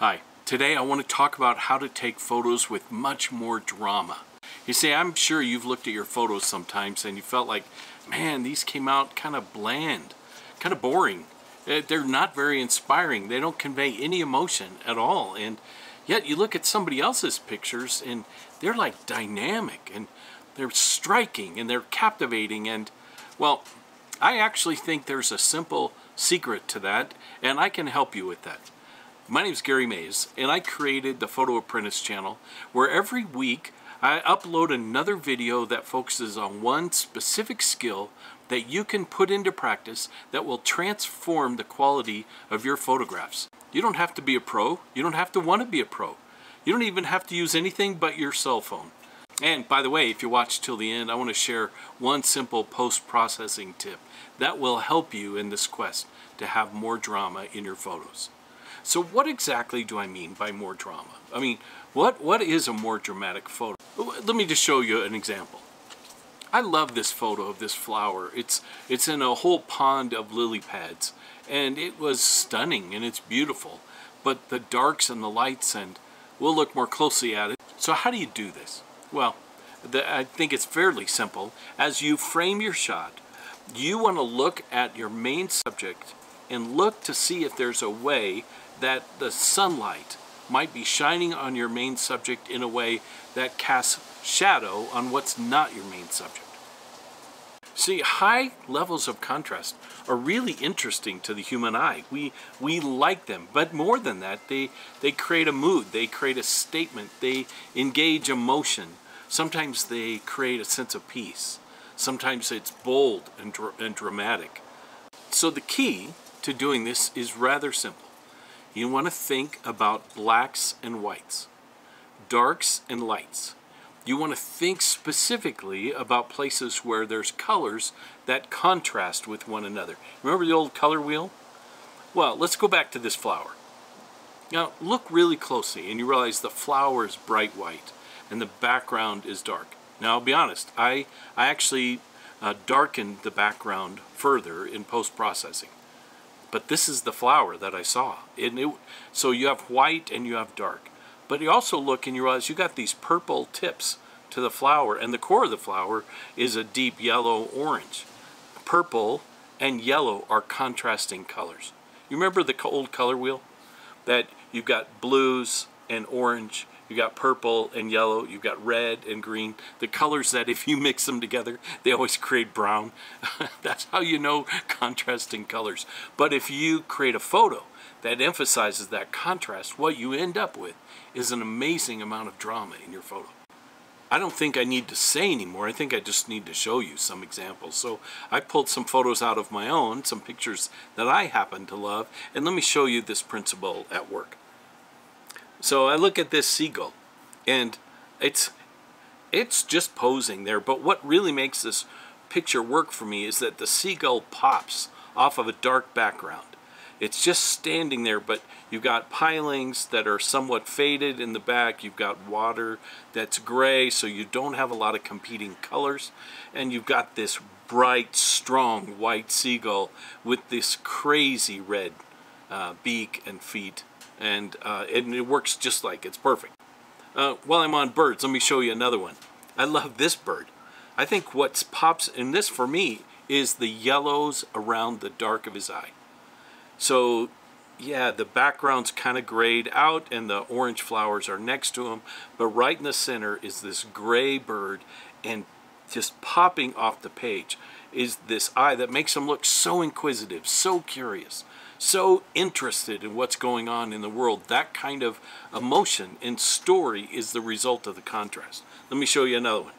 Hi, today I want to talk about how to take photos with much more drama. You see, I'm sure you've looked at your photos sometimes and you felt like, man, these came out kind of bland, kind of boring. They're not very inspiring. They don't convey any emotion at all. And yet you look at somebody else's pictures and they're like dynamic and they're striking and they're captivating. And well, I actually think there's a simple secret to that, and I can help you with that. My name is Gary Mays, and I created the PhotoApprentice channel, where every week I upload another video that focuses on one specific skill that you can put into practice that will transform the quality of your photographs. You don't have to be a pro. You don't have to want to be a pro. You don't even have to use anything but your cell phone. And by the way, if you watch till the end, I want to share one simple post-processing tip that will help you in this quest to have more drama in your photos. So what exactly do I mean by more drama? I mean, what is a more dramatic photo? Let me just show you an example. I love this photo of this flower. It's in a whole pond of lily pads, and it was stunning and it's beautiful. But the darks and the lights, and we'll look more closely at it. So how do you do this? Well, I think it's fairly simple. As you frame your shot, you want to look at your main subject and look to see if there's a way that the sunlight might be shining on your main subject in a way that casts shadow on what's not your main subject. See, high levels of contrast are really interesting to the human eye. We like them, but more than that, they create a mood, they create a statement, they engage emotion. Sometimes they create a sense of peace. Sometimes it's bold and dramatic. So the key to doing this is rather simple. You want to think about blacks and whites, darks and lights. You want to think specifically about places where there's colors that contrast with one another. Remember the old color wheel? Well, let's go back to this flower. Now, look really closely and you realize the flower is bright white and the background is dark. Now, I'll be honest, I actually darkened the background further in post-processing. But this is the flower that I saw. So you have white and you have dark. But you also look and you realize you got these purple tips to the flower, and the core of the flower is a deep yellow-orange. Purple and yellow are contrasting colors. You remember the old color wheel? That you've got blues and orange, you've got purple and yellow, you've got red and green. The colors that if you mix them together, they always create brown. That's how you know contrasting colors. But if you create a photo that emphasizes that contrast, what you end up with is an amazing amount of drama in your photo. I don't think I need to say anymore. I think I just need to show you some examples. So I pulled some photos out of my own, some pictures that I happen to love, and let me show you this principle at work. So I look at this seagull, and it's just posing there, but what really makes this picture work for me is that the seagull pops off of a dark background. It's just standing there, but you've got pilings that are somewhat faded in the back. You've got water that's gray, so you don't have a lot of competing colors. And you've got this bright, strong white seagull with this crazy red beak and feet. And it works just like it's perfect. While I'm on birds, let me show you another one. I love this bird. I think what pops in this for me is the yellows around the dark of his eye. So yeah, the background's kind of grayed out and the orange flowers are next to him, but right in the center is this gray bird, and just popping off the page is this eye that makes him look so inquisitive, so curious, so interested in what's going on in the world. That kind of emotion and story is the result of the contrast. Let me show you another one.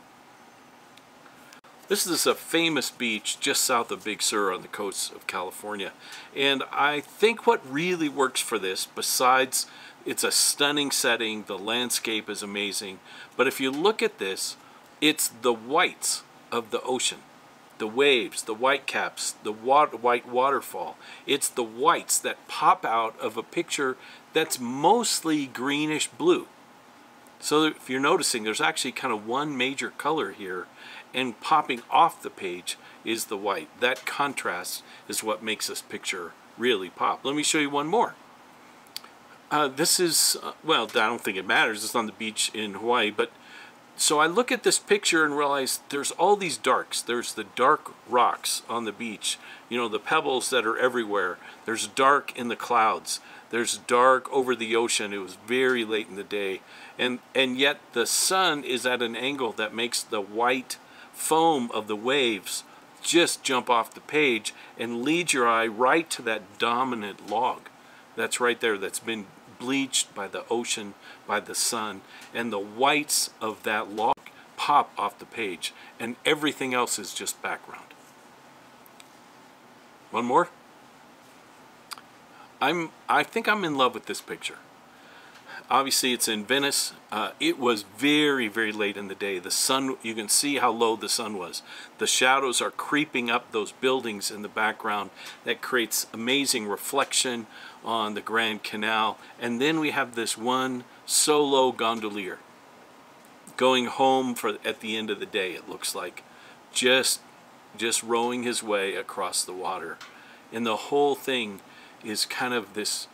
This is a famous beach just south of Big Sur on the coast of California. And I think what really works for this, besides it's a stunning setting, the landscape is amazing, but if you look at this, it's the whites of the ocean. The waves, the white caps, the white waterfall. It's the whites that pop out of a picture that's mostly greenish blue. So if you're noticing, there's actually kind of one major color here, and popping off the page is the white. That contrast is what makes this picture really pop. Let me show you one more. This is, well, I don't think it matters. It's on the beach in Hawaii, but so I look at this picture and realize there's all these darks. There's the dark rocks on the beach, you know, the pebbles that are everywhere. There's dark in the clouds. There's dark over the ocean. It was very late in the day. And yet the sun is at an angle that makes the white foam of the waves just jump off the page and lead your eye right to that dominant log that's right there, that's been bleached by the ocean, by the sun, and the whites of that log pop off the page, and everything else is just background. One more. I think I'm in love with this picture. Obviously it's in Venice. It was very, very late in the day. The sun, you can see how low the sun was. The shadows are creeping up those buildings in the background. That creates amazing reflection on the Grand Canal. And then we have this one solo gondolier going home at the end of the day, it looks like. Just rowing his way across the water. And the whole thing is kind of this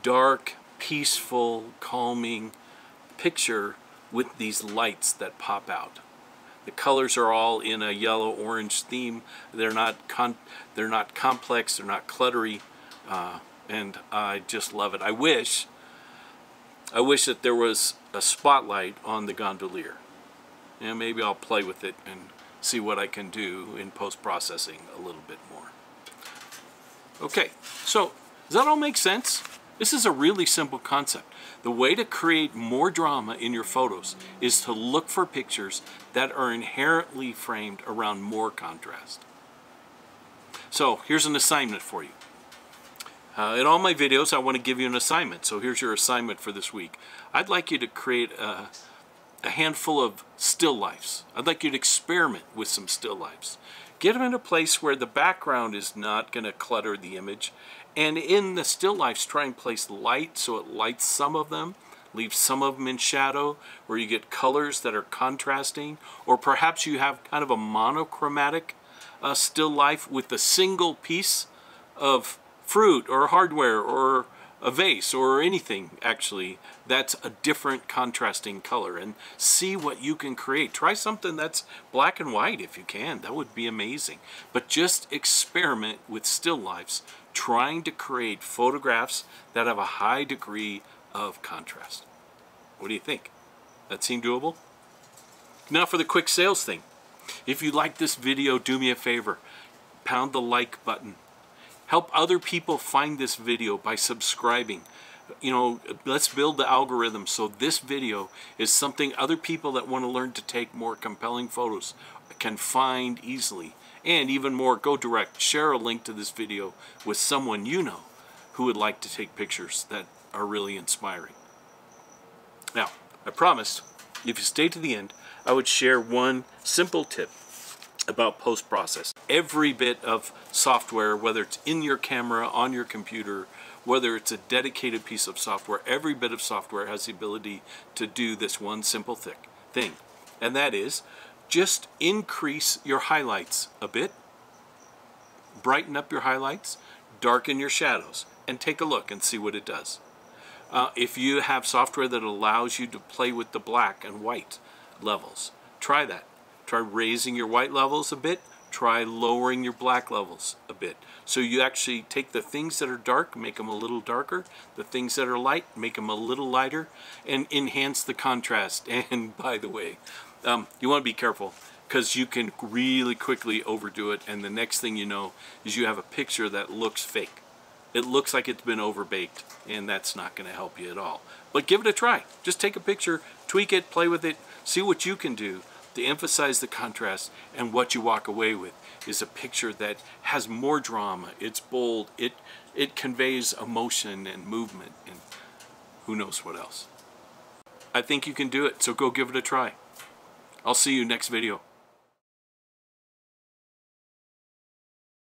dark, peaceful, calming picture with these lights that pop out. The colors are all in a yellow-orange theme. They're not complex. They're not cluttery, and I just love it. I wish that there was a spotlight on the gondolier. And maybe I'll play with it and see what I can do in post-processing a little bit more. Okay, so does that all make sense? This is a really simple concept. The way to create more drama in your photos is to look for pictures that are inherently framed around more contrast. So here's an assignment for you. In all my videos, I want to give you an assignment. So here's your assignment for this week. I'd like you to create a handful of still lifes. I'd like you to experiment with some still lifes. Get them in a place where the background is not going to clutter the image. And in the still lifes, try and place light so it lights some of them, leave some of them in shadow, where you get colors that are contrasting, or perhaps you have kind of a monochromatic still life with a single piece of fruit or hardware or a vase or anything actually that's a different contrasting color, and see what you can create. Try something that's black and white if you can. That would be amazing. But just experiment with still lifes, trying to create photographs that have a high degree of contrast. What do you think? That seem doable? Now for the quick sales thing. If you like this video, do me a favor. Pound the like button. Help other people find this video by subscribing. You know, let's build the algorithm so this video is something other people that want to learn to take more compelling photos can find easily. And even more, go direct. Share a link to this video with someone you know who would like to take pictures that are really inspiring. Now, I promised, if you stay to the end, I would share one simple tip about post-process. Every bit of software, whether it's in your camera, on your computer, whether it's a dedicated piece of software, every bit of software has the ability to do this one simple thing. And that is, just increase your highlights a bit, brighten up your highlights, darken your shadows, and take a look and see what it does. If you have software that allows you to play with the black and white levels, try that. Try raising your white levels a bit, try lowering your black levels a bit. So you actually take the things that are dark, make them a little darker, the things that are light, make them a little lighter, and enhance the contrast. And by the way, you want to be careful, because you can really quickly overdo it, and the next thing you know is you have a picture that looks fake. It looks like it's been overbaked, and that's not going to help you at all. But give it a try. Just take a picture, tweak it, play with it, see what you can do to emphasize the contrast, and what you walk away with is a picture that has more drama. It's bold, it conveys emotion and movement, and who knows what else. I think you can do it, so go give it a try. I'll see you next video.